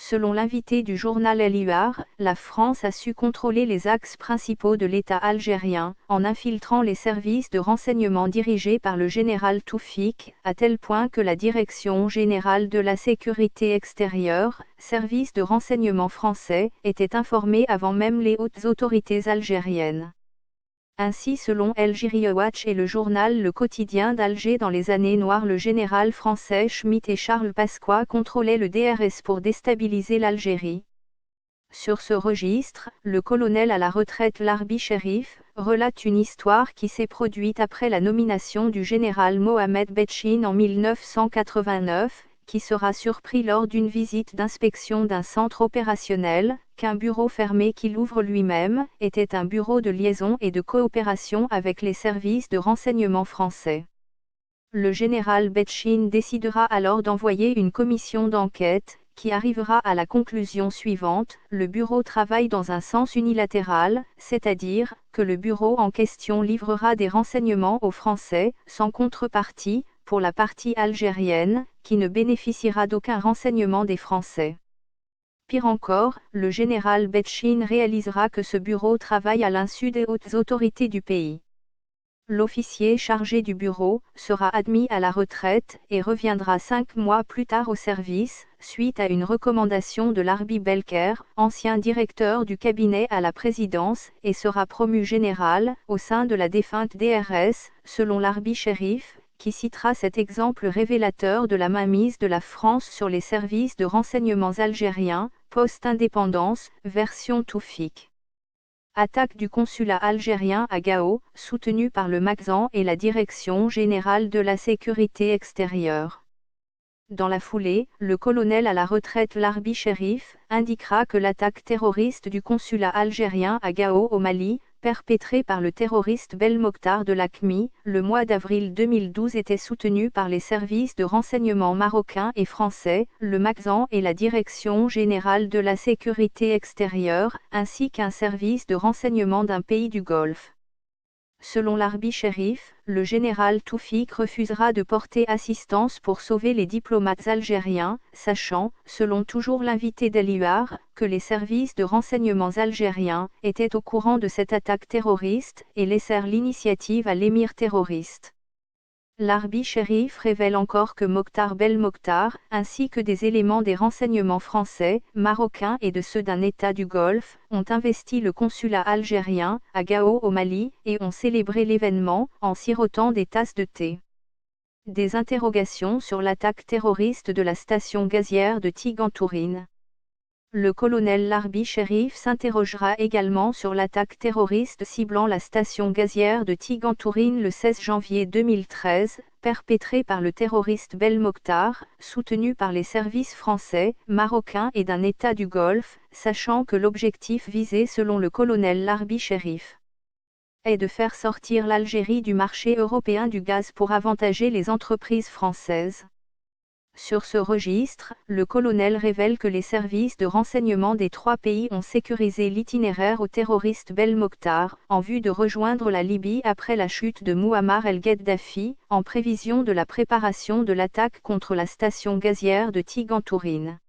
Selon l'invité du journal El Huar, la France a su contrôler les axes principaux de l'État algérien, en infiltrant les services de renseignement dirigés par le général Toufik, à tel point que la Direction générale de la sécurité extérieure, service de renseignement français, était informée avant même les hautes autorités algériennes. Ainsi selon Algeria Watch et le journal Le Quotidien d'Alger dans les années noires, le général français Schmitt et Charles Pasqua contrôlaient le DRS pour déstabiliser l'Algérie. Sur ce registre, le colonel à la retraite Larbi Cherif relate une histoire qui s'est produite après la nomination du général Mohamed Betchin en 1989, qui sera surpris lors d'une visite d'inspection d'un centre opérationnel, qu'un bureau fermé qu'il ouvre lui-même, était un bureau de liaison et de coopération avec les services de renseignement français. Le général Betchin décidera alors d'envoyer une commission d'enquête, qui arrivera à la conclusion suivante: le bureau travaille dans un sens unilatéral, c'est-à-dire que le bureau en question livrera des renseignements aux Français, sans contrepartie, pour la partie algérienne, qui ne bénéficiera d'aucun renseignement des Français. Pire encore, le général Betchin réalisera que ce bureau travaille à l'insu des hautes autorités du pays. L'officier chargé du bureau sera admis à la retraite et reviendra 5 mois plus tard au service, suite à une recommandation de Larbi Belker, ancien directeur du cabinet à la présidence, et sera promu général au sein de la défunte DRS, selon Larbi Cherif, qui citera cet exemple révélateur de la mainmise de la France sur les services de renseignements algériens, post-indépendance, version Toufik. Attaque du consulat algérien à Gao, soutenue par le Maxan et la Direction générale de la sécurité extérieure. Dans la foulée, le colonel à la retraite Larbi Cherif indiquera que l'attaque terroriste du consulat algérien à Gao au Mali, perpétrée par le terroriste Belmokhtar de l'AQMI, le mois d'avril 2012 était soutenue par les services de renseignement marocains et français, le Maxan et la Direction générale de la sécurité extérieure, ainsi qu'un service de renseignement d'un pays du Golfe. Selon Larbi Cherif, le général Toufik refusera de porter assistance pour sauver les diplomates algériens, sachant, selon toujours l'invité d'El Huar, que les services de renseignements algériens étaient au courant de cette attaque terroriste et laissèrent l'initiative à l'émir terroriste. Larbi Cherif révèle encore que Mokhtar Belmokhtar, ainsi que des éléments des renseignements français, marocains et de ceux d'un État du Golfe, ont investi le consulat algérien, à Gao au Mali, et ont célébré l'événement, en sirotant des tasses de thé. Des interrogations sur l'attaque terroriste de la station gazière de Tigantourine. Le colonel Larbi Cherif s'interrogera également sur l'attaque terroriste ciblant la station gazière de Tigantourine le 16 janvier 2013, perpétrée par le terroriste Belmokhtar, soutenu par les services français, marocains et d'un État du Golfe, sachant que l'objectif visé selon le colonel Larbi Cherif est de faire sortir l'Algérie du marché européen du gaz pour avantager les entreprises françaises. Sur ce registre, le colonel révèle que les services de renseignement des 3 pays ont sécurisé l'itinéraire au terroriste Belmokhtar, en vue de rejoindre la Libye après la chute de Mouammar el-Gheddafi, en prévision de la préparation de l'attaque contre la station gazière de Tigantourine.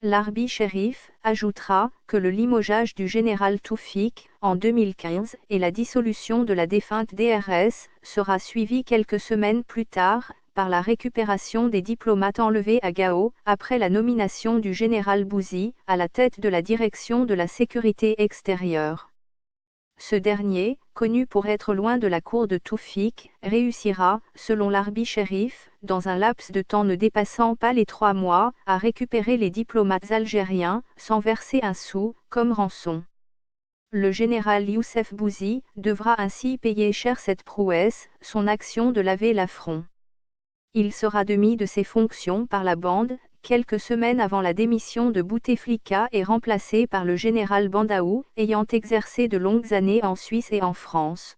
Larbi Cherif ajoutera que le limogeage du général Toufik, en 2015, et la dissolution de la défunte DRS, sera suivi quelques semaines plus tard, par la récupération des diplomates enlevés à Gao, après la nomination du général Bouzi, à la tête de la Direction de la sécurité extérieure. Ce dernier, connu pour être loin de la cour de Toufik, réussira, selon Larbi Cherif, dans un laps de temps ne dépassant pas les 3 mois, à récupérer les diplomates algériens, sans verser un sou, comme rançon. Le général Youssef Bouzi devra ainsi payer cher cette prouesse, son action de laver l'affront. Il sera démis de ses fonctions par la bande, quelques semaines avant la démission de Bouteflika et remplacé par le général Bandaou, ayant exercé de longues années en Suisse et en France.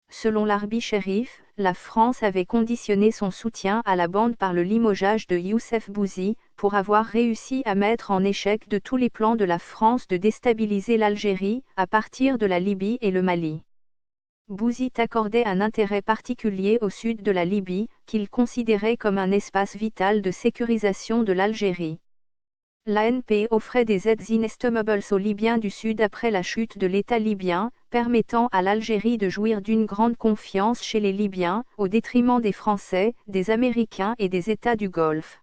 Selon Larbi Cherif, la France avait conditionné son soutien à la bande par le limogeage de Youssef Bouzi, pour avoir réussi à mettre en échec de tous les plans de la France de déstabiliser l'Algérie, à partir de la Libye et le Mali. Bouzi accordait un intérêt particulier au sud de la Libye, qu'il considérait comme un espace vital de sécurisation de l'Algérie. L'ANP offrait des aides inestimables aux Libyens du Sud après la chute de l'État libyen, permettant à l'Algérie de jouir d'une grande confiance chez les Libyens, au détriment des Français, des Américains et des États du Golfe.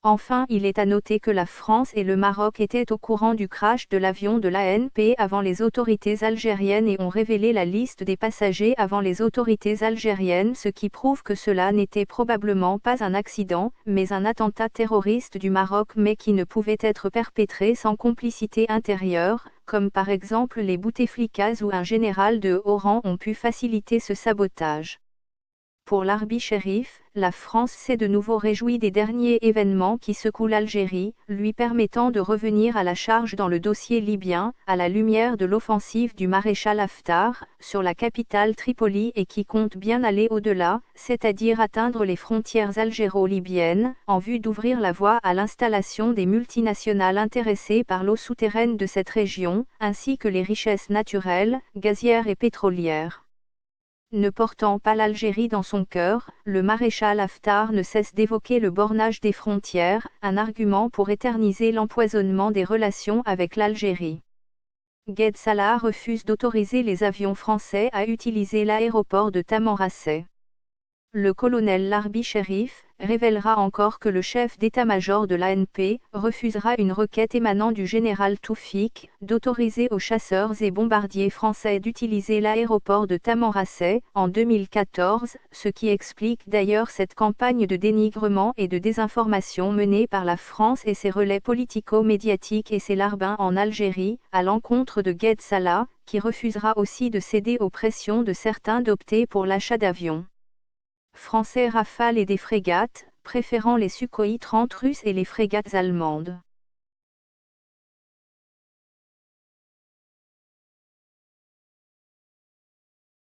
Enfin, il est à noter que la France et le Maroc étaient au courant du crash de l'avion de l'ANP avant les autorités algériennes et ont révélé la liste des passagers avant les autorités algériennes, ce qui prouve que cela n'était probablement pas un accident, mais un attentat terroriste du Maroc, mais qui ne pouvait être perpétré sans complicité intérieure, comme par exemple les Bouteflikas ou un général de haut rang ont pu faciliter ce sabotage. Pour l'Arbi Chérif, la France s'est de nouveau réjouie des derniers événements qui secouent l'Algérie, lui permettant de revenir à la charge dans le dossier libyen, à la lumière de l'offensive du maréchal Haftar, sur la capitale Tripoli et qui compte bien aller au-delà, c'est-à-dire atteindre les frontières algéro-libyennes, en vue d'ouvrir la voie à l'installation des multinationales intéressées par l'eau souterraine de cette région, ainsi que les richesses naturelles, gazières et pétrolières. Ne portant pas l'Algérie dans son cœur, le maréchal Haftar ne cesse d'évoquer le bornage des frontières, un argument pour éterniser l'empoisonnement des relations avec l'Algérie. Ghaid Salah refuse d'autoriser les avions français à utiliser l'aéroport de Tamanrasset. Le colonel Larbi Chérif révélera encore que le chef d'état-major de l'ANP refusera une requête émanant du général Toufik d'autoriser aux chasseurs et bombardiers français d'utiliser l'aéroport de Tamanrasset en 2014, ce qui explique d'ailleurs cette campagne de dénigrement et de désinformation menée par la France et ses relais politico-médiatiques et ses larbins en Algérie, à l'encontre de Ghaid Salah, qui refusera aussi de céder aux pressions de certains d'opter pour l'achat d'avions français Rafale et des frégates, préférant les Sukhoi 30 russes et les frégates allemandes.